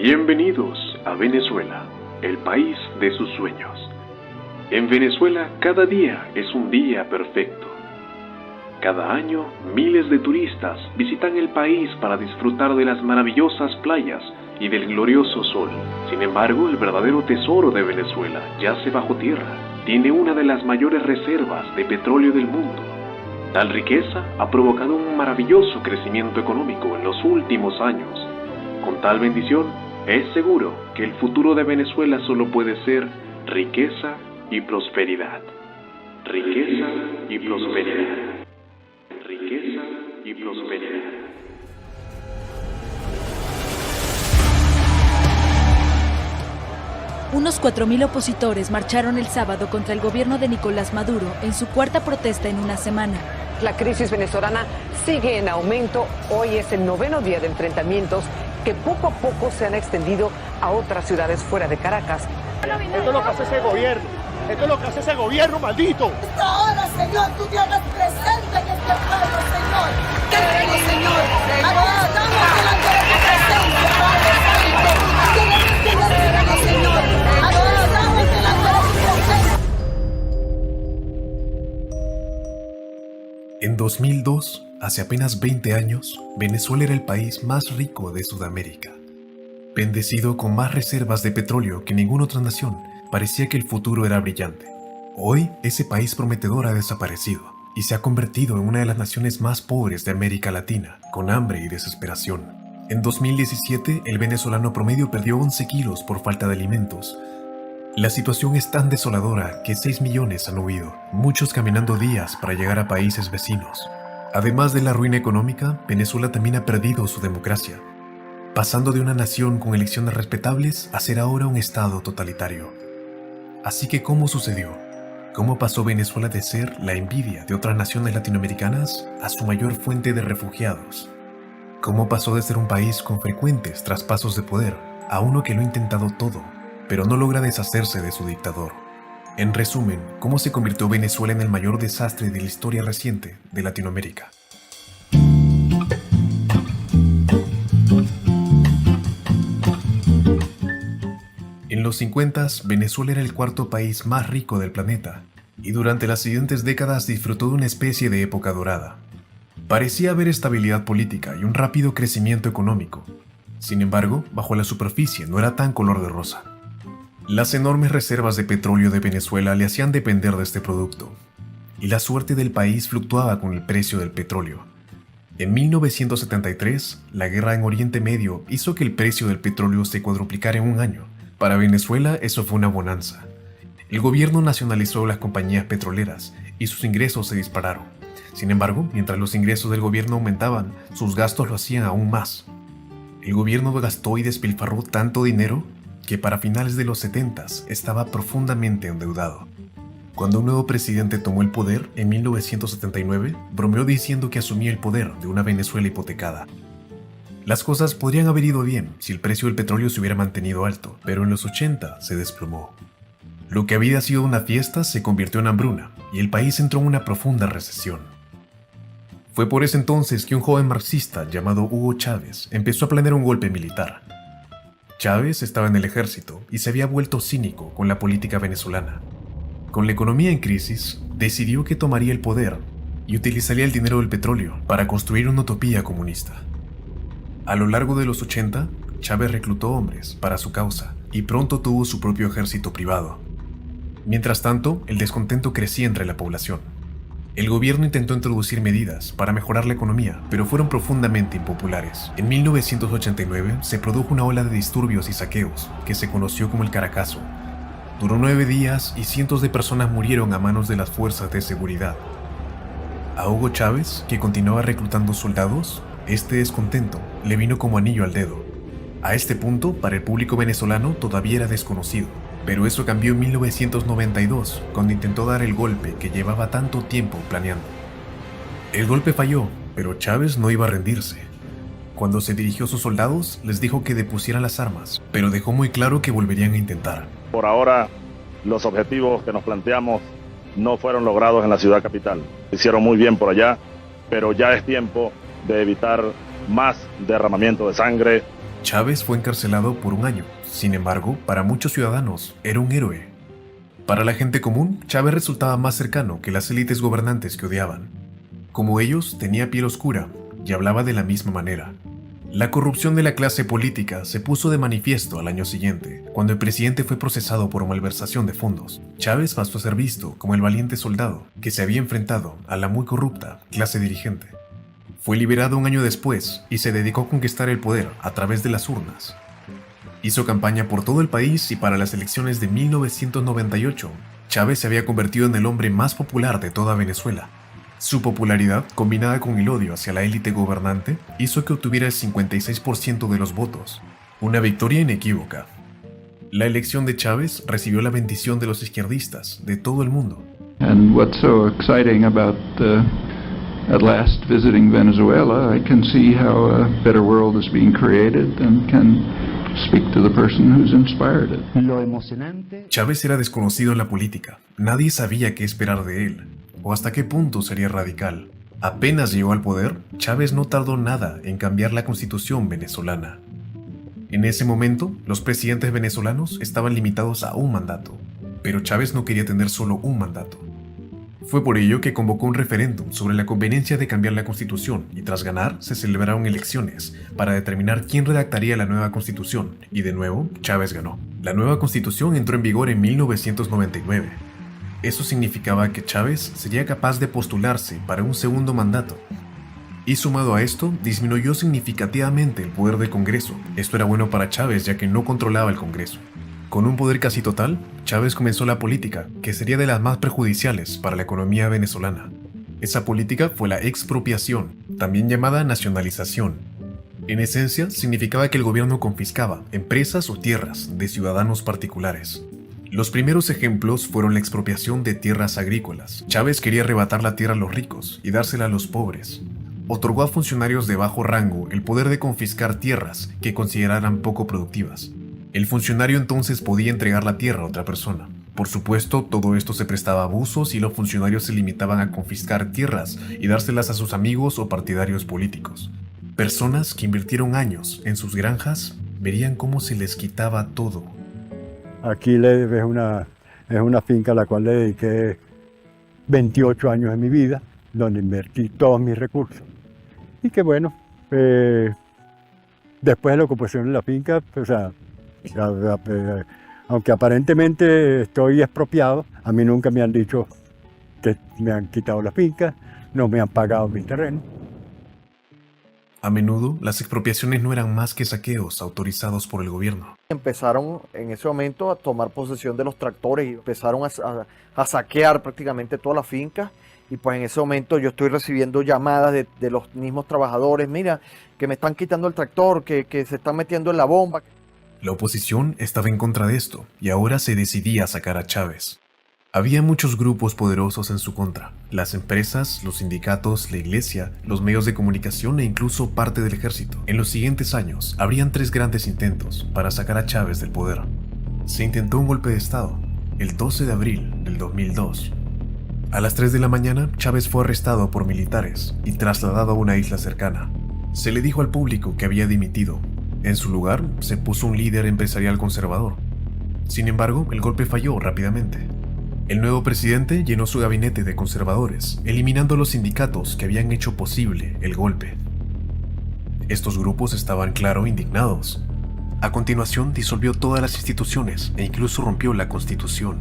Bienvenidos a Venezuela, el país de sus sueños. En Venezuela, cada día es un día perfecto. Cada año, miles de turistas visitan el país para disfrutar de las maravillosas playas y del glorioso sol. Sin embargo, el verdadero tesoro de Venezuela yace bajo tierra. Tiene una de las mayores reservas de petróleo del mundo. Tal riqueza ha provocado un maravilloso crecimiento económico en los últimos años. Con tal bendición, es seguro que el futuro de Venezuela solo puede ser riqueza y prosperidad. Riqueza y prosperidad. Riqueza y prosperidad. Unos 4.000 opositores marcharon el sábado contra el gobierno de Nicolás Maduro en su cuarta protesta en una semana. La crisis venezolana sigue en aumento. Hoy es el 9º día de enfrentamientos que poco a poco se han extendido a otras ciudades fuera de Caracas. Esto es lo que hace ese gobierno. Esto es lo que hace ese gobierno, maldito. Ahora, Señor, tú te hagas presente en este pueblo, Señor. Queremos, Señor, aguardamos delante de tu presencia, Padre Santo. Queremos tenerte, Señor. Aguardamos delante de tu presencia. En 2002, hace apenas 20 años, Venezuela era el país más rico de Sudamérica. Bendecido con más reservas de petróleo que ninguna otra nación, parecía que el futuro era brillante. Hoy, ese país prometedor ha desaparecido y se ha convertido en una de las naciones más pobres de América Latina, con hambre y desesperación. En 2017, el venezolano promedio perdió 11 kilos por falta de alimentos. La situación es tan desoladora que 6 millones han huido, muchos caminando días para llegar a países vecinos. Además de la ruina económica, Venezuela también ha perdido su democracia, pasando de una nación con elecciones respetables a ser ahora un estado totalitario. Así que, ¿cómo sucedió? ¿Cómo pasó Venezuela de ser la envidia de otras naciones latinoamericanas a su mayor fuente de refugiados? ¿Cómo pasó de ser un país con frecuentes traspasos de poder a uno que lo ha intentado todo, pero no logra deshacerse de su dictador? En resumen, ¿cómo se convirtió Venezuela en el mayor desastre de la historia reciente de Latinoamérica? En los 50s, Venezuela era el cuarto país más rico del planeta, y durante las siguientes décadas disfrutó de una especie de época dorada. Parecía haber estabilidad política y un rápido crecimiento económico. Sin embargo, bajo la superficie no era tan color de rosa. Las enormes reservas de petróleo de Venezuela le hacían depender de este producto, y la suerte del país fluctuaba con el precio del petróleo. En 1973, la guerra en Oriente Medio hizo que el precio del petróleo se cuadruplicara en un año. Para Venezuela eso fue una bonanza. El gobierno nacionalizó las compañías petroleras y sus ingresos se dispararon. Sin embargo, mientras los ingresos del gobierno aumentaban, sus gastos lo hacían aún más. El gobierno gastó y despilfarró tanto dinero que para finales de los 70s estaba profundamente endeudado. Cuando un nuevo presidente tomó el poder en 1979, bromeó diciendo que asumía el poder de una Venezuela hipotecada. Las cosas podrían haber ido bien si el precio del petróleo se hubiera mantenido alto, pero en los 80 se desplomó. Lo que había sido una fiesta se convirtió en hambruna y el país entró en una profunda recesión. Fue por ese entonces que un joven marxista llamado Hugo Chávez empezó a planear un golpe militar. Chávez estaba en el ejército y se había vuelto cínico con la política venezolana. Con la economía en crisis, decidió que tomaría el poder y utilizaría el dinero del petróleo para construir una utopía comunista. A lo largo de los 80, Chávez reclutó hombres para su causa y pronto tuvo su propio ejército privado. Mientras tanto, el descontento crecía entre la población. El gobierno intentó introducir medidas para mejorar la economía, pero fueron profundamente impopulares. En 1989 se produjo una ola de disturbios y saqueos, que se conoció como el Caracazo. Duró 9 días y cientos de personas murieron a manos de las fuerzas de seguridad. A Hugo Chávez, que continuaba reclutando soldados, este descontento le vino como anillo al dedo. A este punto, para el público venezolano todavía era desconocido. Pero eso cambió en 1992, cuando intentó dar el golpe que llevaba tanto tiempo planeando. El golpe falló, pero Chávez no iba a rendirse. Cuando se dirigió a sus soldados, les dijo que depusieran las armas, pero dejó muy claro que volverían a intentar. Por ahora, los objetivos que nos planteamos no fueron logrados en la ciudad capital. Hicieron muy bien por allá, pero ya es tiempo de evitar más derramamiento de sangre, Chávez fue encarcelado por 1 año. Sin embargo, para muchos ciudadanos era un héroe. Para la gente común, Chávez resultaba más cercano que las élites gobernantes que odiaban. Como ellos, tenía piel oscura y hablaba de la misma manera. La corrupción de la clase política se puso de manifiesto al año siguiente, cuando el presidente fue procesado por malversación de fondos. Chávez pasó a ser visto como el valiente soldado que se había enfrentado a la muy corrupta clase dirigente. Fue liberado 1 año después y se dedicó a conquistar el poder a través de las urnas. Hizo campaña por todo el país y para las elecciones de 1998, Chávez se había convertido en el hombre más popular de toda Venezuela. Su popularidad, combinada con el odio hacia la élite gobernante, hizo que obtuviera el 56% de los votos, una victoria inequívoca. La elección de Chávez recibió la bendición de los izquierdistas de todo el mundo. And what's so exciting about at last visiting Venezuela, I can see how a better world is being created and can speak to the person who's inspired it. Lo emocionante. Chávez era desconocido en la política. Nadie sabía qué esperar de él, o hasta qué punto sería radical. Apenas llegó al poder, Chávez no tardó nada en cambiar la constitución venezolana. En ese momento, los presidentes venezolanos estaban limitados a 1 mandato, pero Chávez no quería tener solo 1 mandato. Fue por ello que convocó un referéndum sobre la conveniencia de cambiar la constitución y tras ganar se celebraron elecciones para determinar quién redactaría la nueva constitución y de nuevo Chávez ganó. La nueva constitución entró en vigor en 1999. Eso significaba que Chávez sería capaz de postularse para un segundo mandato. Y sumado a esto, disminuyó significativamente el poder del Congreso. Esto era bueno para Chávez ya que no controlaba el Congreso. Con un poder casi total, Chávez comenzó la política, que sería de las más perjudiciales para la economía venezolana. Esa política fue la expropiación, también llamada nacionalización. En esencia, significaba que el gobierno confiscaba empresas o tierras de ciudadanos particulares. Los primeros ejemplos fueron la expropiación de tierras agrícolas. Chávez quería arrebatar la tierra a los ricos y dársela a los pobres. Otorgó a funcionarios de bajo rango el poder de confiscar tierras que consideraran poco productivas. El funcionario entonces podía entregar la tierra a otra persona. Por supuesto, todo esto se prestaba a abusos y los funcionarios se limitaban a confiscar tierras y dárselas a sus amigos o partidarios políticos. Personas que invirtieron años en sus granjas verían cómo se les quitaba todo. Aquí es una finca a la cual le dediqué 28 años de mi vida, donde invertí todos mis recursos. Y que bueno, después de la ocupación de la finca, aunque aparentemente estoy expropiado, a mí nunca me han dicho que me han quitado la finca, no me han pagado mi terreno. A menudo, las expropiaciones no eran más que saqueos autorizados por el gobierno. Empezaron en ese momento a tomar posesión de los tractores y empezaron a saquear prácticamente toda la finca. Y pues en ese momento yo estoy recibiendo llamadas de los mismos trabajadores, mira, que me están quitando el tractor, que se están metiendo en la bomba. La oposición estaba en contra de esto y ahora se decidía a sacar a Chávez. Había muchos grupos poderosos en su contra, las empresas, los sindicatos, la iglesia, los medios de comunicación e incluso parte del ejército. En los siguientes años, habrían 3 grandes intentos para sacar a Chávez del poder. Se intentó un golpe de estado, el 12 de abril del 2002. A las 3 de la mañana, Chávez fue arrestado por militares y trasladado a una isla cercana. Se le dijo al público que había dimitido. En su lugar, se puso un líder empresarial conservador. Sin embargo, el golpe falló rápidamente. El nuevo presidente llenó su gabinete de conservadores, eliminando los sindicatos que habían hecho posible el golpe. Estos grupos estaban, claro, indignados. A continuación, disolvió todas las instituciones e incluso rompió la Constitución.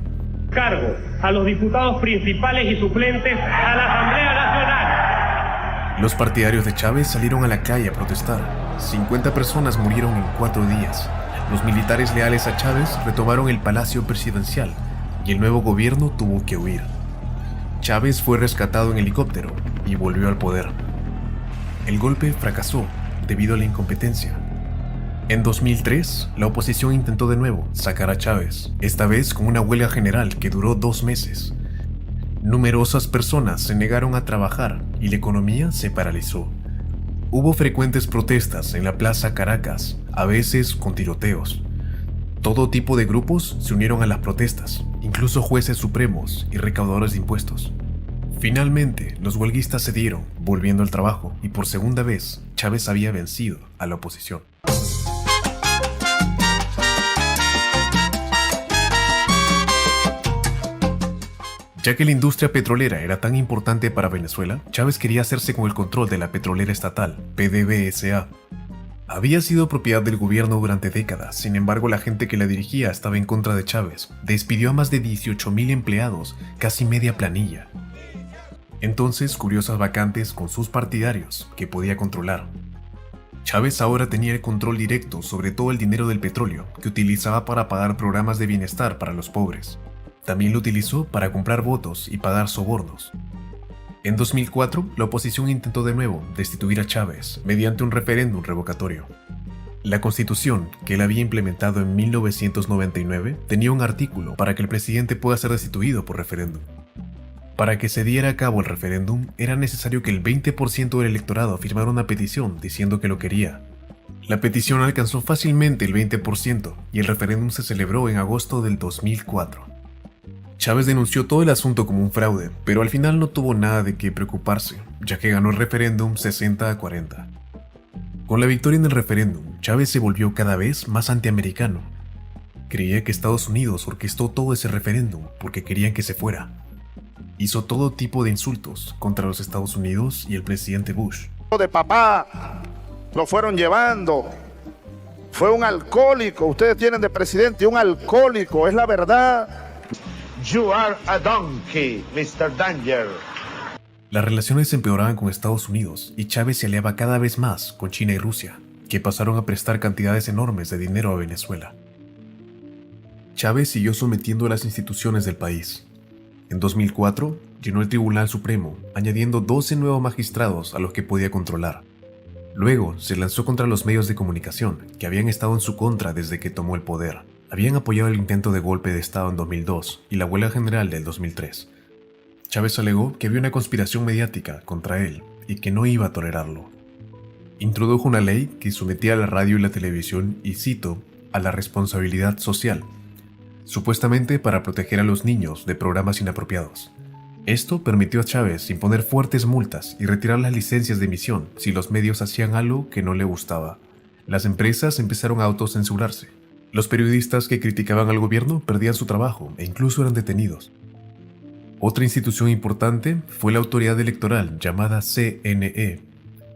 Cargo a los diputados principales y suplentes a la Asamblea Nacional. Los partidarios de Chávez salieron a la calle a protestar. 50 personas murieron en 4 días. Los militares leales a Chávez retomaron el palacio presidencial y el nuevo gobierno tuvo que huir. Chávez fue rescatado en helicóptero y volvió al poder. El golpe fracasó debido a la incompetencia. En 2003, la oposición intentó de nuevo sacar a Chávez, esta vez con una huelga general que duró 2 meses. Numerosas personas se negaron a trabajar y la economía se paralizó. Hubo frecuentes protestas en la Plaza Caracas, a veces con tiroteos. Todo tipo de grupos se unieron a las protestas, incluso jueces supremos y recaudadores de impuestos. Finalmente, los huelguistas cedieron, volviendo al trabajo, y por segunda vez, Chávez había vencido a la oposición. Ya que la industria petrolera era tan importante para Venezuela, Chávez quería hacerse con el control de la petrolera estatal, PDVSA. Había sido propiedad del gobierno durante décadas, sin embargo la gente que la dirigía estaba en contra de Chávez. Despidió a más de 18.000 empleados, casi media planilla. Entonces cubrió esas vacantes con sus partidarios, que podía controlar. Chávez ahora tenía el control directo sobre todo el dinero del petróleo, que utilizaba para pagar programas de bienestar para los pobres. También lo utilizó para comprar votos y pagar sobornos. En 2004, la oposición intentó de nuevo destituir a Chávez mediante un referéndum revocatorio. La Constitución, que él había implementado en 1999, tenía un artículo para que el presidente pueda ser destituido por referéndum. Para que se diera a cabo el referéndum, era necesario que el 20% del electorado firmara una petición diciendo que lo quería. La petición alcanzó fácilmente el 20% y el referéndum se celebró en agosto del 2004. Chávez denunció todo el asunto como un fraude, pero al final no tuvo nada de qué preocuparse, ya que ganó el referéndum 60-40. Con la victoria en el referéndum, Chávez se volvió cada vez más antiamericano. Creía que Estados Unidos orquestó todo ese referéndum porque querían que se fuera. Hizo todo tipo de insultos contra los Estados Unidos y el presidente Bush. De papá lo fueron llevando. Fue un alcohólico. Ustedes tienen de presidente un alcohólico, es la verdad. You are a donkey, Mr. Danger. Las relaciones empeoraban con Estados Unidos y Chávez se aliaba cada vez más con China y Rusia, que pasaron a prestar cantidades enormes de dinero a Venezuela. Chávez siguió sometiendo a las instituciones del país. En 2004, llenó el Tribunal Supremo, añadiendo 12 nuevos magistrados a los que podía controlar. Luego, se lanzó contra los medios de comunicación, que habían estado en su contra desde que tomó el poder. Habían apoyado el intento de golpe de Estado en 2002 y la huelga general del 2003. Chávez alegó que había una conspiración mediática contra él y que no iba a tolerarlo. Introdujo una ley que sometía a la radio y la televisión, y cito, a la responsabilidad social, supuestamente para proteger a los niños de programas inapropiados. Esto permitió a Chávez imponer fuertes multas y retirar las licencias de emisión si los medios hacían algo que no le gustaba. Las empresas empezaron a autocensurarse. Los periodistas que criticaban al gobierno perdían su trabajo e incluso eran detenidos. Otra institución importante fue la autoridad electoral llamada CNE.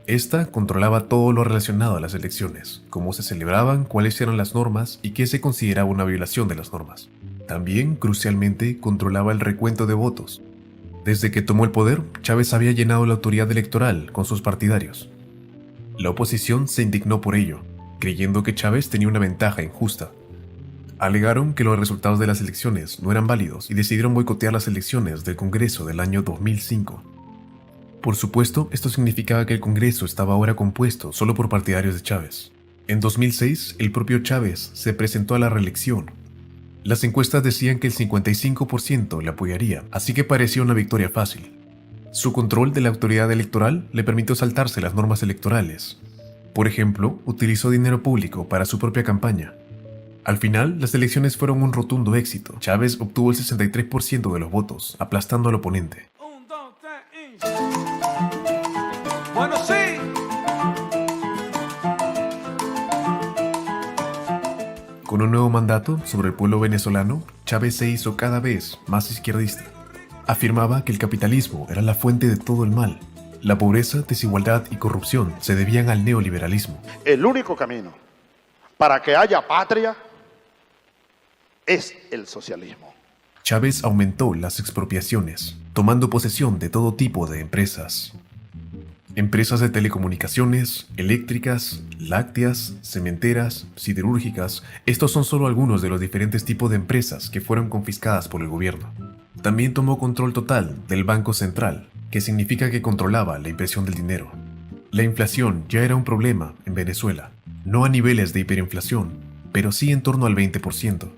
Esta controlaba todo lo relacionado a las elecciones, cómo se celebraban, cuáles eran las normas y qué se consideraba una violación de las normas. También, crucialmente, controlaba el recuento de votos. Desde que tomó el poder, Chávez había llenado la autoridad electoral con sus partidarios. La oposición se indignó por ello, creyendo que Chávez tenía una ventaja injusta. Alegaron que los resultados de las elecciones no eran válidos y decidieron boicotear las elecciones del Congreso del año 2005. Por supuesto, esto significaba que el Congreso estaba ahora compuesto solo por partidarios de Chávez. En 2006, el propio Chávez se presentó a la reelección. Las encuestas decían que el 55% le apoyaría, así que parecía una victoria fácil. Su control de la autoridad electoral le permitió saltarse las normas electorales. Por ejemplo, utilizó dinero público para su propia campaña. Al final, las elecciones fueron un rotundo éxito. Chávez obtuvo el 63% de los votos, aplastando al oponente. Bueno, sí. Con un nuevo mandato sobre el pueblo venezolano, Chávez se hizo cada vez más izquierdista. Afirmaba que el capitalismo era la fuente de todo el mal. La pobreza, desigualdad y corrupción se debían al neoliberalismo. El único camino para que haya patria es el socialismo. Chávez aumentó las expropiaciones, tomando posesión de todo tipo de empresas. Empresas de telecomunicaciones, eléctricas, lácteas, cementeras, siderúrgicas. Estos son solo algunos de los diferentes tipos de empresas que fueron confiscadas por el gobierno. También tomó control total del Banco Central, que significa que controlaba la impresión del dinero. La inflación ya era un problema en Venezuela, no a niveles de hiperinflación, pero sí en torno al 20%.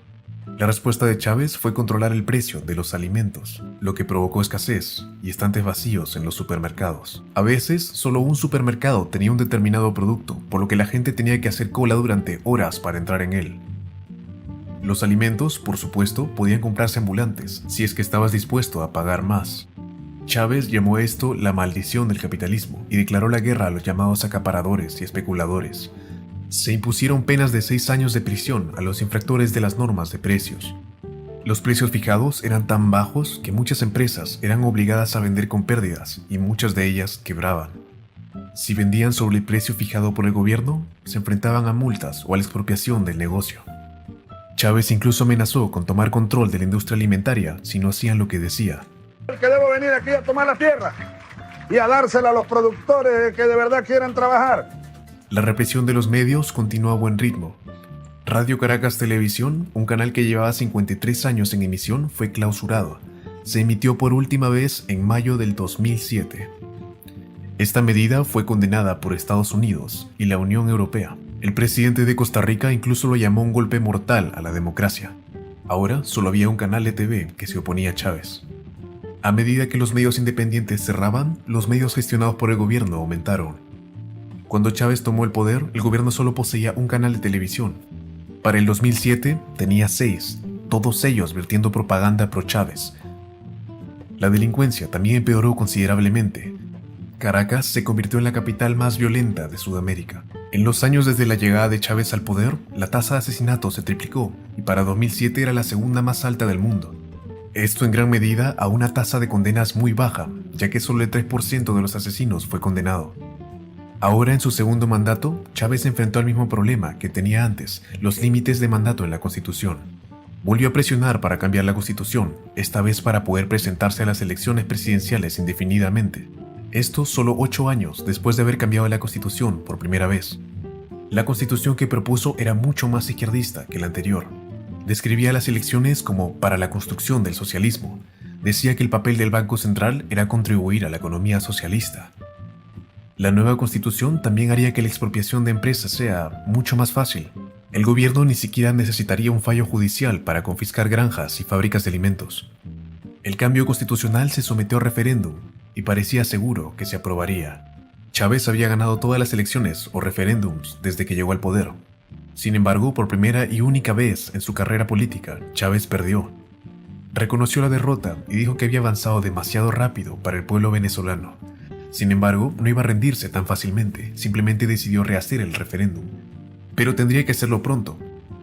La respuesta de Chávez fue controlar el precio de los alimentos, lo que provocó escasez y estantes vacíos en los supermercados. A veces, solo un supermercado tenía un determinado producto, por lo que la gente tenía que hacer cola durante horas para entrar en él. Los alimentos, por supuesto, podían comprarse ambulantes, si es que estabas dispuesto a pagar más. Chávez llamó a esto la maldición del capitalismo y declaró la guerra a los llamados acaparadores y especuladores. Se impusieron penas de 6 años de prisión a los infractores de las normas de precios. Los precios fijados eran tan bajos que muchas empresas eran obligadas a vender con pérdidas y muchas de ellas quebraban. Si vendían sobre el precio fijado por el gobierno, se enfrentaban a multas o a la expropiación del negocio. Chávez incluso amenazó con tomar control de la industria alimentaria si no hacían lo que decía. El que debo venir aquí a tomar la tierra y a dársela a los productores que de verdad quieran trabajar. La represión de los medios continuó a buen ritmo. Radio Caracas Televisión, un canal que llevaba 53 años en emisión, fue clausurado. Se emitió por última vez en mayo del 2007. Esta medida fue condenada por Estados Unidos y la Unión Europea. El presidente de Costa Rica incluso lo llamó un golpe mortal a la democracia. Ahora solo había un canal de TV que se oponía a Chávez. A medida que los medios independientes cerraban, los medios gestionados por el gobierno aumentaron. Cuando Chávez tomó el poder, el gobierno solo poseía un canal de televisión. Para el 2007 tenía 6, todos ellos vertiendo propaganda pro-Chávez. La delincuencia también empeoró considerablemente. Caracas se convirtió en la capital más violenta de Sudamérica. En los años desde la llegada de Chávez al poder, la tasa de asesinatos se triplicó y para 2007 era la segunda más alta del mundo. Esto en gran medida a una tasa de condenas muy baja, ya que solo el 3% de los asesinos fue condenado. Ahora, en su segundo mandato, Chávez se enfrentó al mismo problema que tenía antes, los límites de mandato en la Constitución. Volvió a presionar para cambiar la Constitución, esta vez para poder presentarse a las elecciones presidenciales indefinidamente. Esto solo 8 años después de haber cambiado la Constitución por primera vez. La Constitución que propuso era mucho más izquierdista que la anterior. Describía las elecciones como para la construcción del socialismo. Decía que el papel del Banco Central era contribuir a la economía socialista. La nueva Constitución también haría que la expropiación de empresas sea mucho más fácil. El gobierno ni siquiera necesitaría un fallo judicial para confiscar granjas y fábricas de alimentos. El cambio constitucional se sometió a referéndum y parecía seguro que se aprobaría. Chávez había ganado todas las elecciones o referéndums desde que llegó al poder. Sin embargo, por primera y única vez en su carrera política, Chávez perdió. Reconoció la derrota y dijo que había avanzado demasiado rápido para el pueblo venezolano. Sin embargo, no iba a rendirse tan fácilmente, simplemente decidió rehacer el referéndum. Pero tendría que hacerlo pronto.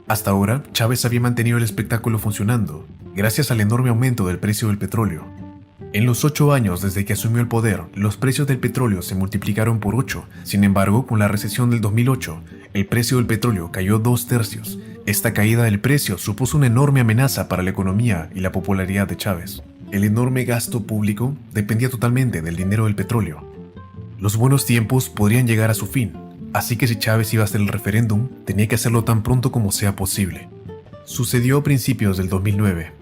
Hasta ahora, Chávez había mantenido el espectáculo funcionando, gracias al enorme aumento del precio del petróleo. En los 8 años desde que asumió el poder, los precios del petróleo se multiplicaron por 8. Sin embargo, con la recesión del 2008, el precio del petróleo cayó 2/3. Esta caída del precio supuso una enorme amenaza para la economía y la popularidad de Chávez. El enorme gasto público dependía totalmente del dinero del petróleo. Los buenos tiempos podrían llegar a su fin, así que si Chávez iba a hacer el referéndum, tenía que hacerlo tan pronto como sea posible. Sucedió a principios del 2009.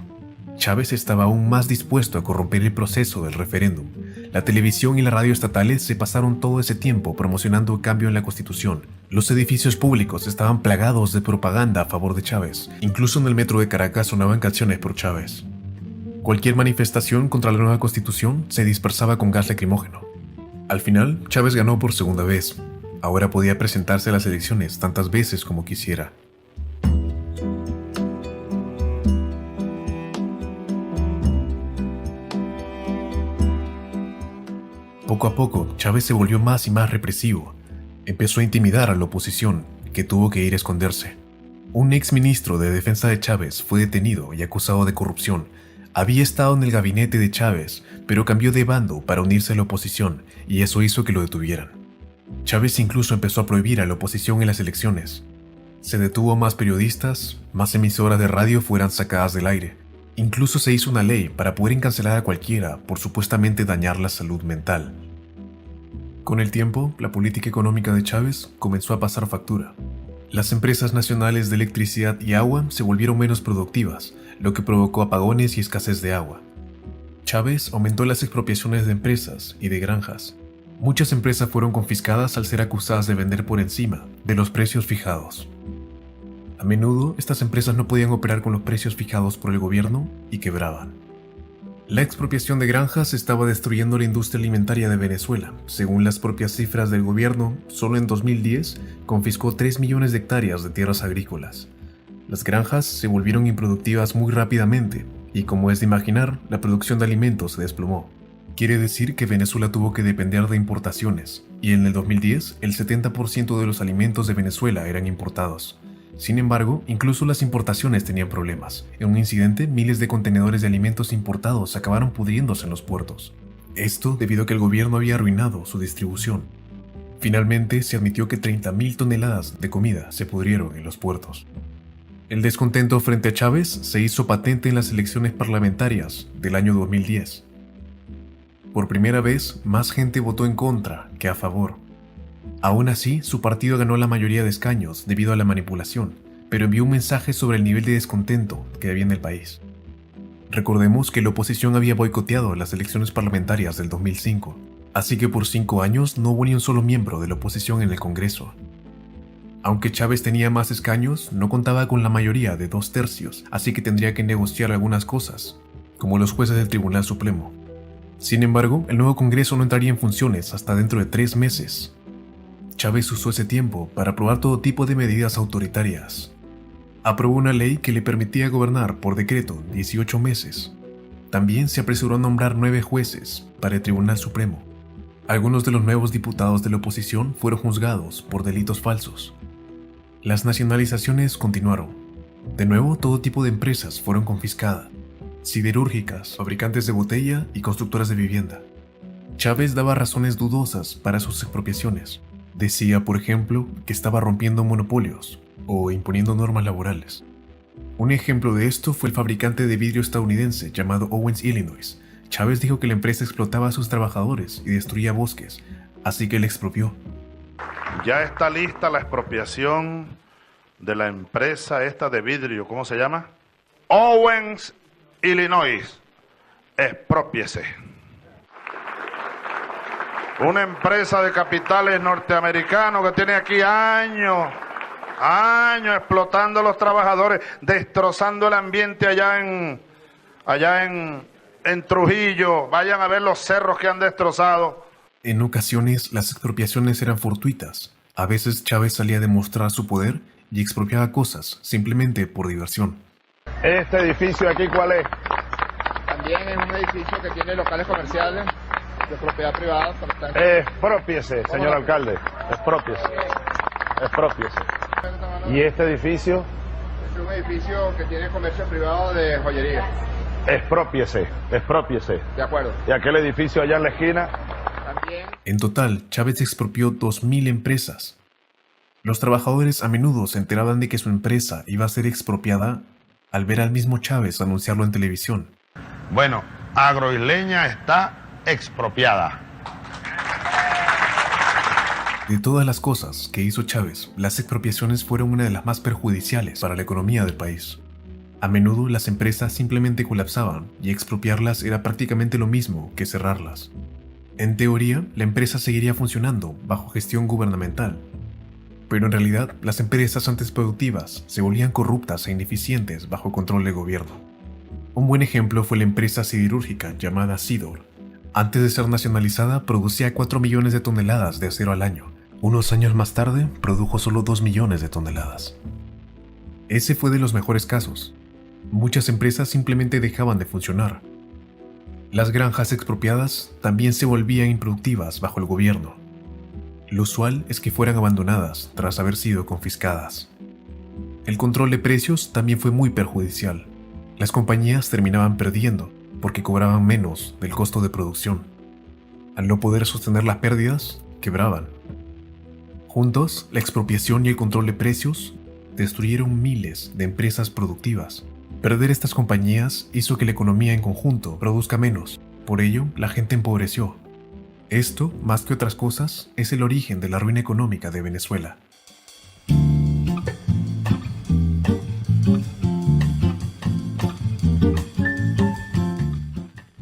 Chávez estaba aún más dispuesto a corromper el proceso del referéndum. La televisión y la radio estatales se pasaron todo ese tiempo promocionando el cambio en la Constitución. Los edificios públicos estaban plagados de propaganda a favor de Chávez. Incluso en el metro de Caracas sonaban canciones pro Chávez. Cualquier manifestación contra la nueva Constitución se dispersaba con gas lacrimógeno. Al final, Chávez ganó por segunda vez. Ahora podía presentarse a las elecciones tantas veces como quisiera. Poco a poco, Chávez se volvió más y más represivo. Empezó a intimidar a la oposición, que tuvo que ir a esconderse. Un ex ministro de defensa de Chávez fue detenido y acusado de corrupción. Había estado en el gabinete de Chávez, pero cambió de bando para unirse a la oposición, y eso hizo que lo detuvieran. Chávez incluso empezó a prohibir a la oposición en las elecciones. Se detuvo a más periodistas, más emisoras de radio fueran sacadas del aire. Incluso se hizo una ley para poder encarcelar a cualquiera por supuestamente dañar la salud mental. Con el tiempo, la política económica de Chávez comenzó a pasar factura. Las empresas nacionales de electricidad y agua se volvieron menos productivas, lo que provocó apagones y escasez de agua. Chávez aumentó las expropiaciones de empresas y de granjas. Muchas empresas fueron confiscadas al ser acusadas de vender por encima de los precios fijados. A menudo, estas empresas no podían operar con los precios fijados por el gobierno y quebraban. La expropiación de granjas estaba destruyendo la industria alimentaria de Venezuela. Según las propias cifras del gobierno, solo en 2010 confiscó 3 millones de hectáreas de tierras agrícolas. Las granjas se volvieron improductivas muy rápidamente y, como es de imaginar, la producción de alimentos se desplomó. Quiere decir que Venezuela tuvo que depender de importaciones, y en el 2010 el 70% de los alimentos de Venezuela eran importados. Sin embargo, incluso las importaciones tenían problemas. En un incidente, miles de contenedores de alimentos importados acabaron pudriéndose en los puertos. Esto debido a que el gobierno había arruinado su distribución. Finalmente, se admitió que 30.000 toneladas de comida se pudrieron en los puertos. El descontento frente a Chávez se hizo patente en las elecciones parlamentarias del año 2010. Por primera vez, más gente votó en contra que a favor. Aún así, su partido ganó la mayoría de escaños debido a la manipulación, pero envió un mensaje sobre el nivel de descontento que había en el país. Recordemos que la oposición había boicoteado las elecciones parlamentarias del 2005, así que por 5 años no hubo ni un solo miembro de la oposición en el Congreso. Aunque Chávez tenía más escaños, no contaba con la mayoría de 2/3, así que tendría que negociar algunas cosas, como los jueces del Tribunal Supremo. Sin embargo, el nuevo Congreso no entraría en funciones hasta dentro de 3 meses. Chávez usó ese tiempo para aprobar todo tipo de medidas autoritarias. Aprobó una ley que le permitía gobernar por decreto 18 meses. También se apresuró a nombrar 9 jueces para el Tribunal Supremo. Algunos de los nuevos diputados de la oposición fueron juzgados por delitos falsos. Las nacionalizaciones continuaron. De nuevo, todo tipo de empresas fueron confiscadas: siderúrgicas, fabricantes de botella y constructoras de vivienda. Chávez daba razones dudosas para sus expropiaciones. Decía, por ejemplo, que estaba rompiendo monopolios o imponiendo normas laborales. Un ejemplo de esto fue el fabricante de vidrio estadounidense llamado Owens Illinois. Chávez dijo que la empresa explotaba a sus trabajadores y destruía bosques, así que le expropió. Ya está lista la expropiación de la empresa esta de vidrio, ¿cómo se llama? Owens Illinois. Exprópiese. Una empresa de capitales norteamericanos que tiene aquí años explotando a los trabajadores, destrozando el ambiente allá en Trujillo. Vayan a ver los cerros que han destrozado. En ocasiones, las expropiaciones eran fortuitas. A veces Chávez salía a demostrar su poder y expropiaba cosas simplemente por diversión. ¿Este edificio aquí cuál es? También es un edificio que tiene locales comerciales de propiedad privada. Exprópiese, señor alcalde. Exprópiese. Exprópiese. ¿Y este edificio? Es un edificio que tiene comercio privado de joyería. Expropiese. Expropiese. De acuerdo. ¿Y aquel edificio allá en la esquina? También. En total, Chávez expropió 2.000 empresas. Los trabajadores a menudo se enteraban de que su empresa iba a ser expropiada al ver al mismo Chávez anunciarlo en televisión. Bueno, Agroisleña está expropiada. De todas las cosas que hizo Chávez, las expropiaciones fueron una de las más perjudiciales para la economía del país. A menudo las empresas simplemente colapsaban y expropiarlas era prácticamente lo mismo que cerrarlas. En teoría, la empresa seguiría funcionando bajo gestión gubernamental, pero en realidad las empresas antes productivas se volvían corruptas e ineficientes bajo control del gobierno. Un buen ejemplo fue la empresa siderúrgica llamada Sidor. Antes de ser nacionalizada, producía 4 millones de toneladas de acero al año. Unos años más tarde, produjo solo 2 millones de toneladas. Ese fue de los mejores casos. Muchas empresas simplemente dejaban de funcionar. Las granjas expropiadas también se volvían improductivas bajo el gobierno. Lo usual es que fueran abandonadas tras haber sido confiscadas. El control de precios también fue muy perjudicial. Las compañías terminaban perdiendo porque cobraban menos del costo de producción. Al no poder sostener las pérdidas, quebraban. Juntos, la expropiación y el control de precios destruyeron miles de empresas productivas. Perder estas compañías hizo que la economía en conjunto produzca menos. Por ello, la gente empobreció. Esto, más que otras cosas, es el origen de la ruina económica de Venezuela.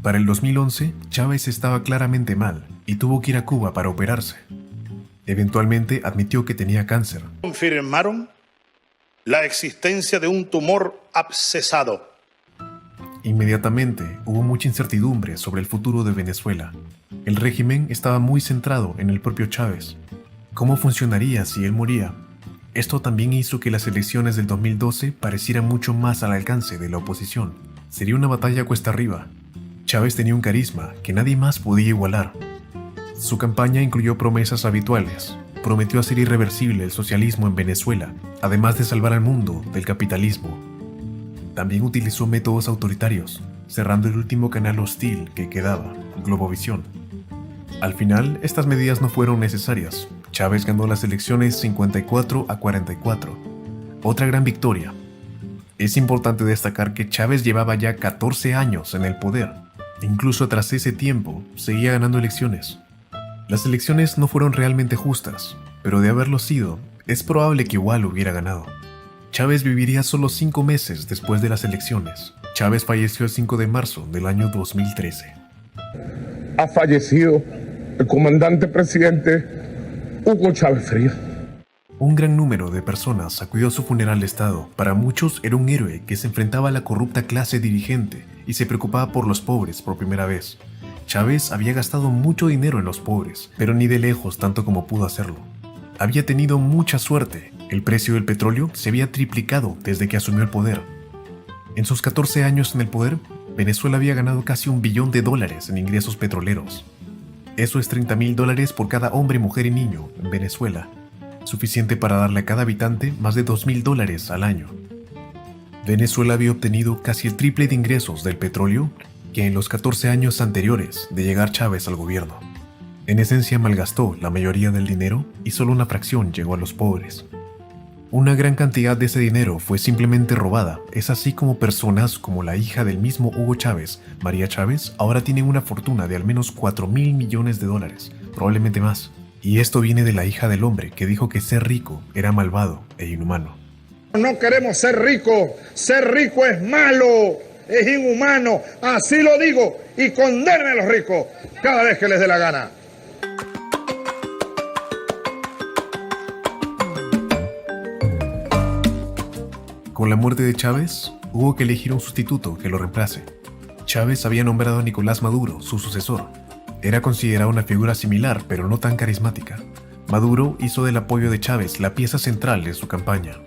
Para el 2011, Chávez estaba claramente mal y tuvo que ir a Cuba para operarse. Eventualmente admitió que tenía cáncer. Confirmaron la existencia de un tumor abscesado. Inmediatamente hubo mucha incertidumbre sobre el futuro de Venezuela. El régimen estaba muy centrado en el propio Chávez. ¿Cómo funcionaría si él moría? Esto también hizo que las elecciones del 2012 parecieran mucho más al alcance de la oposición. Sería una batalla cuesta arriba. Chávez tenía un carisma que nadie más podía igualar. Su campaña incluyó promesas habituales: prometió hacer irreversible el socialismo en Venezuela, además de salvar al mundo del capitalismo. También utilizó métodos autoritarios, cerrando el último canal hostil que quedaba, Globovisión. Al final, estas medidas no fueron necesarias. Chávez ganó las elecciones 54-44. Otra gran victoria. Es importante destacar que Chávez llevaba ya 14 años en el poder. Incluso tras ese tiempo, seguía ganando elecciones. Las elecciones no fueron realmente justas, pero de haberlo sido, es probable que igual hubiera ganado. Chávez viviría solo 5 meses después de las elecciones. Chávez falleció el 5 de marzo del año 2013. Ha fallecido el comandante presidente Hugo Chávez Frías. Un gran número de personas acudió a su funeral de estado. Para muchos era un héroe que se enfrentaba a la corrupta clase dirigente y se preocupaba por los pobres por primera vez. Chávez había gastado mucho dinero en los pobres, pero ni de lejos tanto como pudo hacerlo. Había tenido mucha suerte. El precio del petróleo se había triplicado desde que asumió el poder. En sus 14 años en el poder, Venezuela había ganado casi $1 billón en ingresos petroleros. Eso es $30,000 por cada hombre, mujer y niño en Venezuela, suficiente para darle a cada habitante más de $2,000 al año. Venezuela había obtenido casi el triple de ingresos del petróleo que en los 14 años anteriores de llegar Chávez al gobierno. En esencia malgastó la mayoría del dinero y solo una fracción llegó a los pobres. Una gran cantidad de ese dinero fue simplemente robada. Es así como personas como la hija del mismo Hugo Chávez, María Chávez, ahora tienen una fortuna de al menos $4,000 millones, probablemente más. Y esto viene de la hija del hombre que dijo que ser rico era malvado e inhumano. No queremos ser rico es malo, es inhumano, así lo digo, y condeno a los ricos cada vez que les dé la gana. Con la muerte de Chávez, hubo que elegir un sustituto que lo reemplace. Chávez había nombrado a Nicolás Maduro, su sucesor. Era considerado una figura similar, pero no tan carismática. Maduro hizo del apoyo de Chávez la pieza central de su campaña.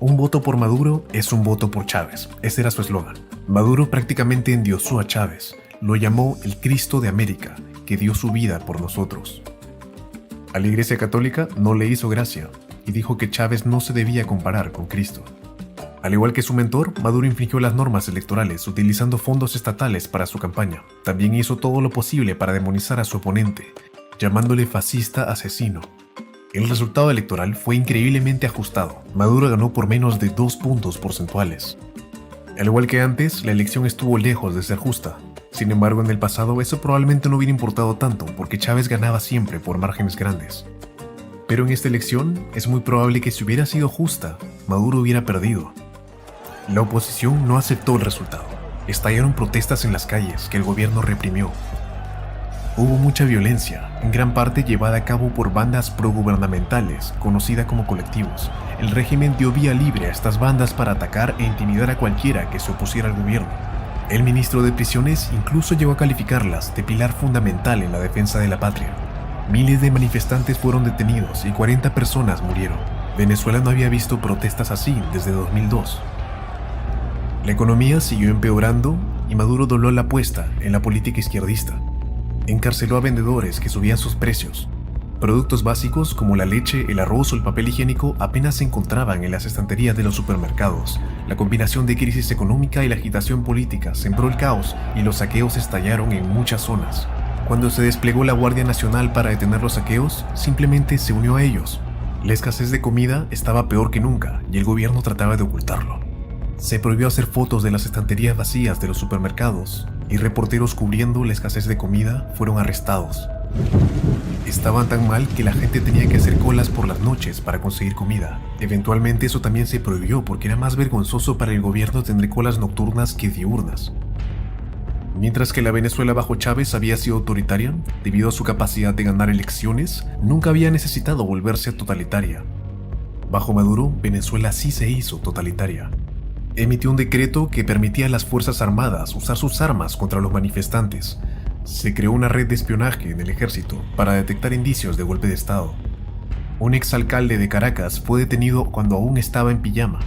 Un voto por Maduro es un voto por Chávez, ese era su eslogan. Maduro prácticamente endiosó a Chávez, lo llamó el Cristo de América, que dio su vida por nosotros. A la Iglesia Católica no le hizo gracia y dijo que Chávez no se debía comparar con Cristo. Al igual que su mentor, Maduro infringió las normas electorales utilizando fondos estatales para su campaña. También hizo todo lo posible para demonizar a su oponente, llamándole fascista asesino. El resultado electoral fue increíblemente ajustado. Maduro ganó por menos de 2 puntos porcentuales. Al igual que antes, la elección estuvo lejos de ser justa. Sin embargo, en el pasado eso probablemente no hubiera importado tanto porque Chávez ganaba siempre por márgenes grandes. Pero en esta elección es muy probable que si hubiera sido justa, Maduro hubiera perdido. La oposición no aceptó el resultado. Estallaron protestas en las calles que el gobierno reprimió. Hubo mucha violencia, en gran parte llevada a cabo por bandas progubernamentales, conocidas como colectivos. El régimen dio vía libre a estas bandas para atacar e intimidar a cualquiera que se opusiera al gobierno. El ministro de Prisiones incluso llegó a calificarlas de pilar fundamental en la defensa de la patria. Miles de manifestantes fueron detenidos y 40 personas murieron. Venezuela no había visto protestas así desde 2002. La economía siguió empeorando y Maduro dobló la apuesta en la política izquierdista. Encarceló a vendedores que subían sus precios. Productos básicos como la leche, el arroz o el papel higiénico apenas se encontraban en las estanterías de los supermercados. La combinación de crisis económica y la agitación política sembró el caos y los saqueos estallaron en muchas zonas. Cuando se desplegó la Guardia Nacional para detener los saqueos, simplemente se unió a ellos. La escasez de comida estaba peor que nunca y el gobierno trataba de ocultarlo. Se prohibió hacer fotos de las estanterías vacías de los supermercados y reporteros cubriendo la escasez de comida fueron arrestados. Estaban tan mal que la gente tenía que hacer colas por las noches para conseguir comida. Eventualmente eso también se prohibió porque era más vergonzoso para el gobierno tener colas nocturnas que diurnas. Mientras que la Venezuela bajo Chávez había sido autoritaria, debido a su capacidad de ganar elecciones, nunca había necesitado volverse totalitaria. Bajo Maduro, Venezuela sí se hizo totalitaria. Emitió un decreto que permitía a las Fuerzas Armadas usar sus armas contra los manifestantes. Se creó una red de espionaje en el ejército para detectar indicios de golpe de Estado. Un exalcalde de Caracas fue detenido cuando aún estaba en pijama.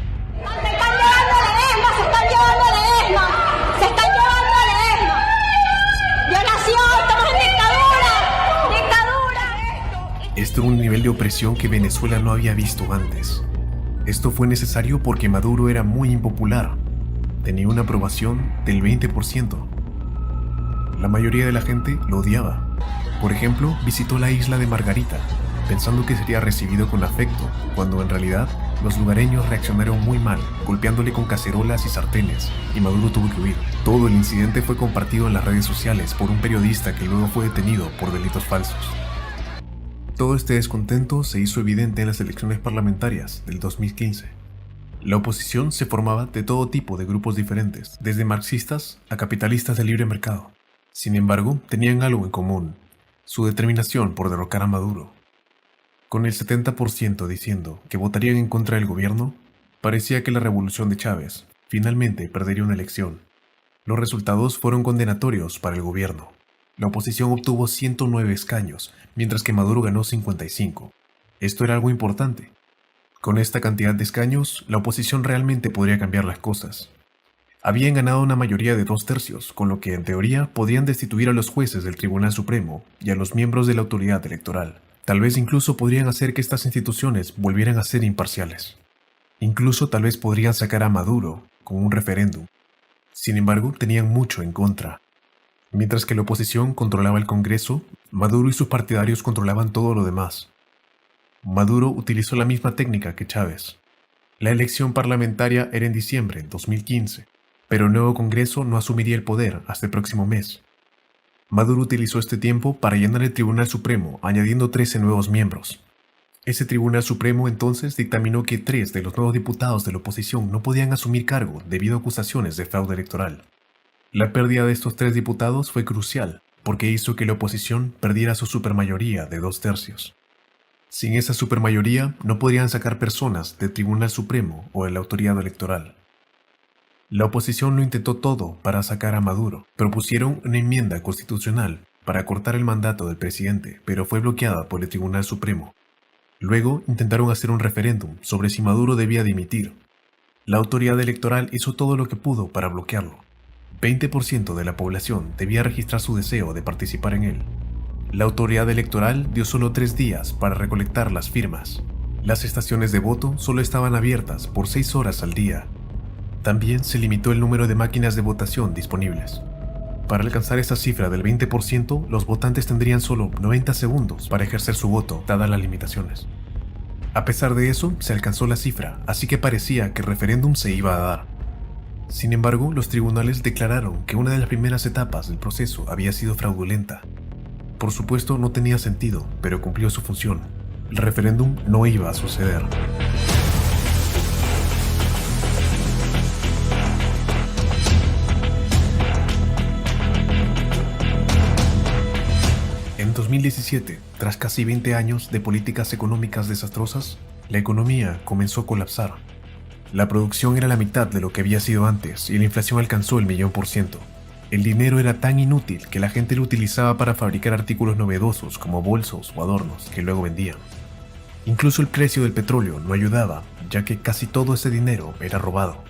registró un nivel de opresión que Venezuela no había visto antes. Esto fue necesario porque Maduro era muy impopular. Tenía una aprobación del 20%. La mayoría de la gente lo odiaba. Por ejemplo, visitó la isla de Margarita, pensando que sería recibido con afecto, cuando en realidad los lugareños reaccionaron muy mal, golpeándole con cacerolas y sartenes, y Maduro tuvo que huir. Todo el incidente fue compartido en las redes sociales por un periodista que luego fue detenido por delitos falsos. Todo este descontento se hizo evidente en las elecciones parlamentarias del 2015. La oposición se formaba de todo tipo de grupos diferentes, desde marxistas a capitalistas de libre mercado. Sin embargo, tenían algo en común: su determinación por derrocar a Maduro. Con el 70% diciendo que votarían en contra del gobierno, parecía que la revolución de Chávez finalmente perdería una elección. Los resultados fueron condenatorios para el gobierno. La oposición obtuvo 109 escaños, mientras que Maduro ganó 55. Esto era algo importante. Con esta cantidad de escaños, la oposición realmente podría cambiar las cosas. Habían ganado una mayoría de 2/3, con lo que en teoría podrían destituir a los jueces del Tribunal Supremo y a los miembros de la autoridad electoral. Tal vez incluso podrían hacer que estas instituciones volvieran a ser imparciales. Incluso tal vez podrían sacar a Maduro con un referéndum. Sin embargo, tenían mucho en contra. Mientras que la oposición controlaba el Congreso, Maduro y sus partidarios controlaban todo lo demás. Maduro utilizó la misma técnica que Chávez. La elección parlamentaria era en diciembre de 2015, pero el nuevo Congreso no asumiría el poder hasta el próximo mes. Maduro utilizó este tiempo para llenar el Tribunal Supremo, añadiendo 13 nuevos miembros. Ese Tribunal Supremo entonces dictaminó que 3 de los nuevos diputados de la oposición no podían asumir cargo debido a acusaciones de fraude electoral. La pérdida de estos 3 diputados fue crucial, porque hizo que la oposición perdiera su supermayoría de 2/3. Sin esa supermayoría no podrían sacar personas del Tribunal Supremo o de la autoridad electoral. La oposición lo intentó todo para sacar a Maduro. Propusieron una enmienda constitucional para cortar el mandato del presidente, pero fue bloqueada por el Tribunal Supremo. Luego intentaron hacer un referéndum sobre si Maduro debía dimitir. La autoridad electoral hizo todo lo que pudo para bloquearlo. 20% de la población debía registrar su deseo de participar en él. La autoridad electoral dio solo 3 días para recolectar las firmas. Las estaciones de voto solo estaban abiertas por 6 horas al día. También se limitó el número de máquinas de votación disponibles. Para alcanzar esa cifra del 20%, los votantes tendrían solo 90 segundos para ejercer su voto, dadas las limitaciones. A pesar de eso, se alcanzó la cifra, así que parecía que el referéndum se iba a dar. Sin embargo, los tribunales declararon que una de las primeras etapas del proceso había sido fraudulenta. Por supuesto, no tenía sentido, pero cumplió su función. El referéndum no iba a suceder. En 2017, tras casi 20 años de políticas económicas desastrosas, la economía comenzó a colapsar. La producción era la mitad de lo que había sido antes y la inflación alcanzó el 1.000.000%. El dinero era tan inútil que la gente lo utilizaba para fabricar artículos novedosos como bolsos o adornos que luego vendían. Incluso el precio del petróleo no ayudaba, ya que casi todo ese dinero era robado.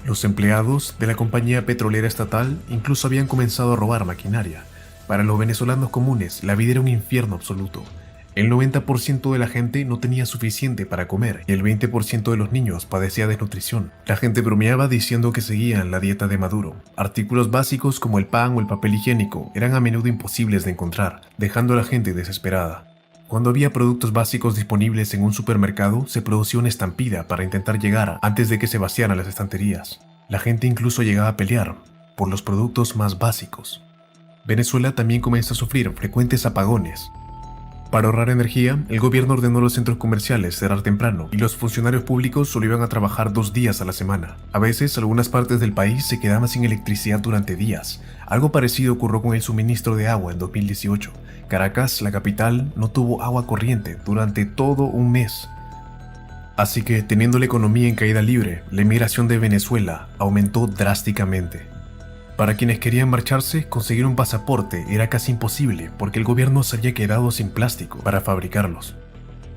Los empleados de la compañía petrolera estatal incluso habían comenzado a robar maquinaria. Para los venezolanos comunes, la vida era un infierno absoluto. El 90% de la gente no tenía suficiente para comer y el 20% de los niños padecía desnutrición. La gente bromeaba diciendo que seguían la dieta de Maduro. Artículos básicos como el pan o el papel higiénico eran a menudo imposibles de encontrar, dejando a la gente desesperada. Cuando había productos básicos disponibles en un supermercado, se producía una estampida para intentar llegar antes de que se vaciaran las estanterías. La gente incluso llegaba a pelear por los productos más básicos. Venezuela también comenzó a sufrir frecuentes apagones. Para ahorrar energía, el gobierno ordenó a los centros comerciales cerrar temprano y los funcionarios públicos solo iban a trabajar 2 días a la semana. A veces, algunas partes del país se quedaban sin electricidad durante días. Algo parecido ocurrió con el suministro de agua en 2018. Caracas, la capital, no tuvo agua corriente durante todo un mes. Así que, teniendo la economía en caída libre, la inmigración de Venezuela aumentó drásticamente. Para quienes querían marcharse, conseguir un pasaporte era casi imposible porque el gobierno se había quedado sin plástico para fabricarlos.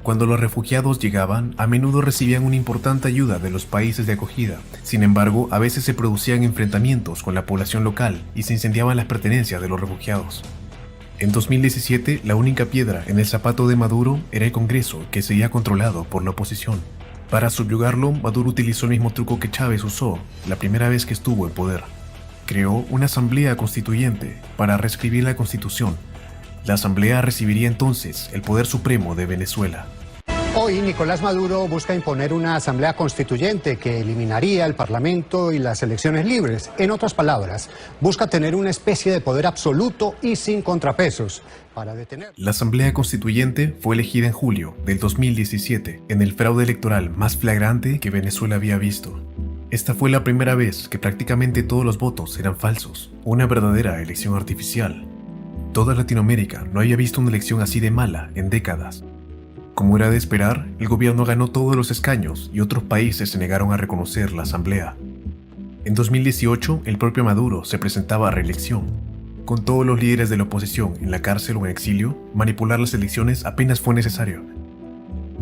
Cuando los refugiados llegaban, a menudo recibían una importante ayuda de los países de acogida. Sin embargo, a veces se producían enfrentamientos con la población local y se incendiaban las pertenencias de los refugiados. En 2017, la única piedra en el zapato de Maduro era el Congreso, que seguía controlado por la oposición. Para subyugarlo, Maduro utilizó el mismo truco que Chávez usó la primera vez que estuvo en poder. Creó una asamblea constituyente para reescribir la Constitución. La asamblea recibiría entonces el poder supremo de Venezuela. Hoy Nicolás Maduro busca imponer una asamblea constituyente que eliminaría el Parlamento y las elecciones libres. En otras palabras, busca tener una especie de poder absoluto y sin contrapesos para detener. La asamblea constituyente fue elegida en julio del 2017, en el fraude electoral más flagrante que Venezuela había visto. Esta fue la primera vez que prácticamente todos los votos eran falsos, una verdadera elección artificial. Toda Latinoamérica no había visto una elección así de mala en décadas. Como era de esperar, el gobierno ganó todos los escaños y otros países se negaron a reconocer la asamblea. En 2018, el propio Maduro se presentaba a reelección. Con todos los líderes de la oposición en la cárcel o en exilio, manipular las elecciones apenas fue necesario.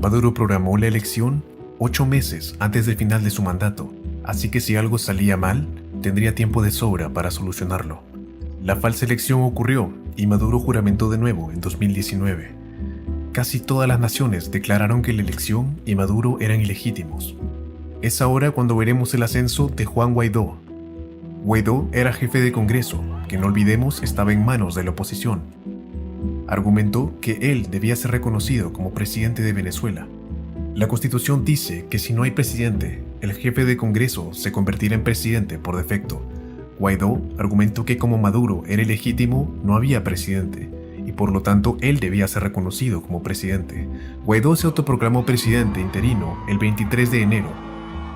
Maduro programó la elección 8 meses antes del final de su mandato, así que si algo salía mal, tendría tiempo de sobra para solucionarlo. La falsa elección ocurrió y Maduro juramentó de nuevo en 2019. Casi todas las naciones declararon que la elección y Maduro eran ilegítimos. Es ahora cuando veremos el ascenso de Juan Guaidó. Guaidó era jefe de Congreso, que no olvidemos estaba en manos de la oposición. Argumentó que él debía ser reconocido como presidente de Venezuela. La Constitución dice que si no hay presidente, el jefe de Congreso se convertirá en presidente por defecto. Guaidó argumentó que como Maduro era ilegítimo, no había presidente, y por lo tanto él debía ser reconocido como presidente. Guaidó se autoproclamó presidente interino el 23 de enero,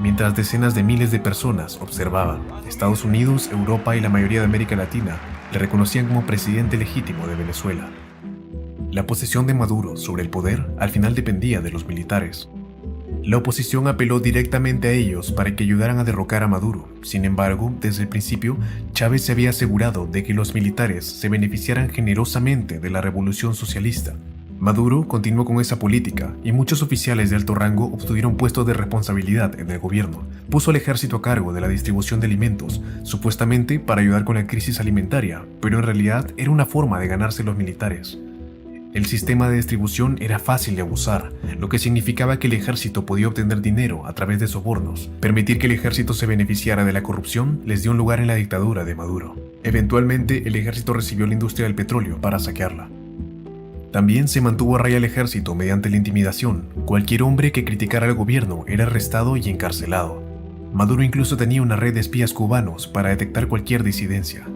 mientras decenas de miles de personas observaban. Estados Unidos, Europa y la mayoría de América Latina le reconocían como presidente legítimo de Venezuela. La posesión de Maduro sobre el poder al final dependía de los militares. La oposición apeló directamente a ellos para que ayudaran a derrocar a Maduro. Sin embargo, desde el principio, Chávez se había asegurado de que los militares se beneficiaran generosamente de la revolución socialista. Maduro continuó con esa política y muchos oficiales de alto rango obtuvieron puestos de responsabilidad en el gobierno. Puso al ejército a cargo de la distribución de alimentos, supuestamente para ayudar con la crisis alimentaria, pero en realidad era una forma de ganarse los militares. El sistema de distribución era fácil de abusar, lo que significaba que el ejército podía obtener dinero a través de sobornos. Permitir que el ejército se beneficiara de la corrupción les dio un lugar en la dictadura de Maduro. Eventualmente, el ejército recibió la industria del petróleo para saquearla. También se mantuvo a raya el ejército mediante la intimidación. Cualquier hombre que criticara al gobierno era arrestado y encarcelado. Maduro incluso tenía una red de espías cubanos para detectar cualquier disidencia.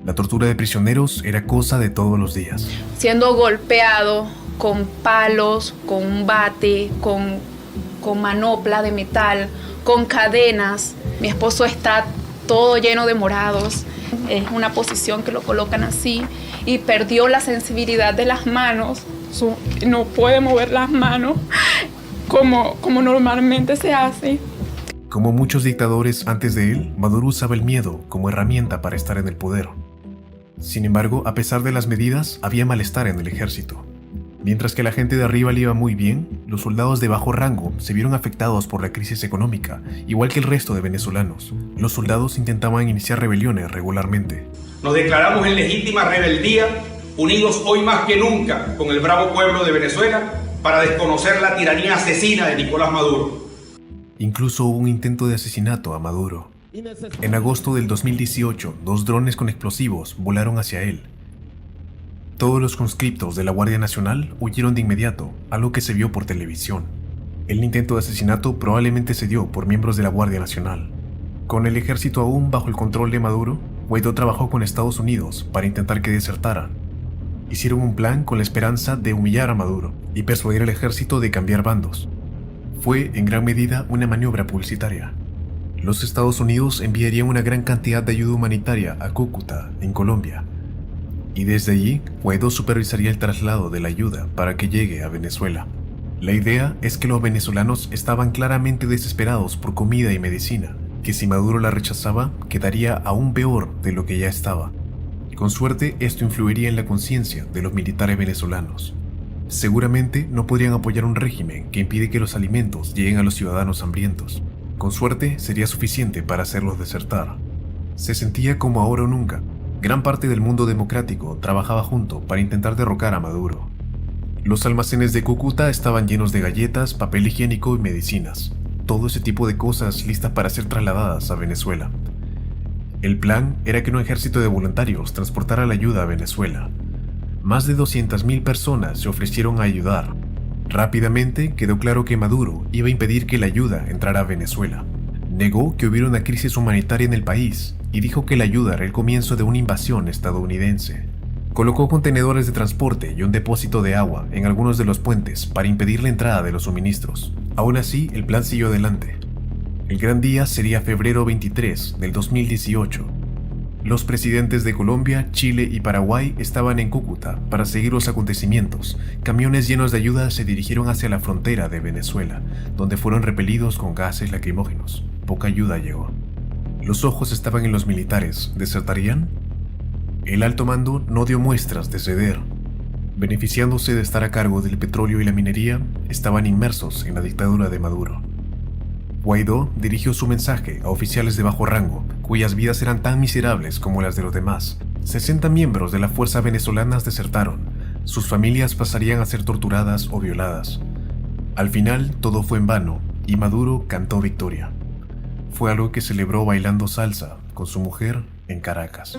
La tortura de prisioneros era cosa de todos los días. Siendo golpeado con palos, con un bate, con manopla de metal, con cadenas. Mi esposo está todo lleno de morados. Es una posición que lo colocan así y perdió la sensibilidad de las manos. No puede mover las manos como normalmente se hace. Como muchos dictadores antes de él, Maduro usaba el miedo como herramienta para estar en el poder. Sin embargo, a pesar de las medidas, había malestar en el ejército. Mientras que la gente de arriba le iba muy bien, los soldados de bajo rango se vieron afectados por la crisis económica, igual que el resto de venezolanos. Los soldados intentaban iniciar rebeliones regularmente. Nos declaramos en legítima rebeldía, unidos hoy más que nunca con el bravo pueblo de Venezuela para desconocer la tiranía asesina de Nicolás Maduro. Incluso hubo un intento de asesinato a Maduro. En agosto del 2018, 2 drones con explosivos volaron hacia él. Todos los conscriptos de la Guardia Nacional huyeron de inmediato, algo que se vio por televisión. El intento de asesinato probablemente se dio por miembros de la Guardia Nacional. Con el ejército aún bajo el control de Maduro, Guaidó trabajó con Estados Unidos para intentar que desertaran. Hicieron un plan con la esperanza de humillar a Maduro y persuadir al ejército de cambiar bandos. Fue en gran medida una maniobra publicitaria. Los Estados Unidos enviarían una gran cantidad de ayuda humanitaria a Cúcuta, en Colombia, y desde allí Guaidó supervisaría el traslado de la ayuda para que llegue a Venezuela. La idea es que los venezolanos estaban claramente desesperados por comida y medicina, que si Maduro la rechazaba, quedaría aún peor de lo que ya estaba. Con suerte, esto influiría en la conciencia de los militares venezolanos. Seguramente no podrían apoyar un régimen que impide que los alimentos lleguen a los ciudadanos hambrientos. Con suerte, sería suficiente para hacerlos desertar. Se sentía como ahora o nunca. Gran parte del mundo democrático trabajaba junto para intentar derrocar a Maduro. Los almacenes de Cúcuta estaban llenos de galletas, papel higiénico y medicinas. Todo ese tipo de cosas listas para ser trasladadas a Venezuela. El plan era que un ejército de voluntarios transportara la ayuda a Venezuela. Más de 200.000 personas se ofrecieron a ayudar. Rápidamente quedó claro que Maduro iba a impedir que la ayuda entrara a Venezuela. Negó que hubiera una crisis humanitaria en el país y dijo que la ayuda era el comienzo de una invasión estadounidense. Colocó contenedores de transporte y un depósito de agua en algunos de los puentes para impedir la entrada de los suministros. Aún así, el plan siguió adelante. El gran día sería febrero 23 del 2018. Los presidentes de Colombia, Chile y Paraguay estaban en Cúcuta para seguir los acontecimientos. Camiones llenos de ayuda se dirigieron hacia la frontera de Venezuela, donde fueron repelidos con gases lacrimógenos. Poca ayuda llegó. Los ojos estaban en los militares. ¿Desertarían? El alto mando no dio muestras de ceder. Beneficiándose de estar a cargo del petróleo y la minería, estaban inmersos en la dictadura de Maduro. Guaidó dirigió su mensaje a oficiales de bajo rango, cuyas vidas eran tan miserables como las de los demás. 60 miembros de la fuerza venezolanas desertaron. Sus familias pasarían a ser torturadas o violadas. Al final, todo fue en vano, y Maduro cantó victoria. Fue algo que celebró bailando salsa con su mujer en Caracas.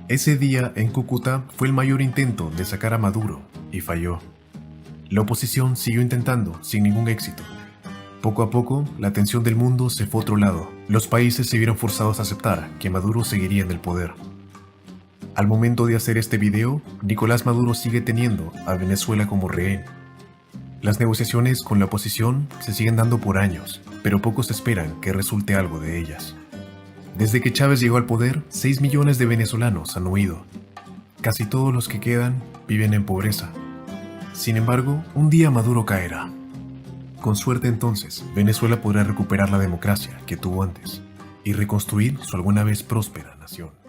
Ese día en Cúcuta fue el mayor intento de sacar a Maduro y falló. La oposición siguió intentando sin ningún éxito. Poco a poco, la atención del mundo se fue a otro lado. Los países se vieron forzados a aceptar que Maduro seguiría en el poder. Al momento de hacer este video, Nicolás Maduro sigue teniendo a Venezuela como rehén. Las negociaciones con la oposición se siguen dando por años, pero pocos esperan que resulte algo de ellas. Desde que Chávez llegó al poder, 6 millones de venezolanos han huido. Casi todos los que quedan viven en pobreza. Sin embargo, un día Maduro caerá. Con suerte entonces, Venezuela podrá recuperar la democracia que tuvo antes y reconstruir su alguna vez próspera nación.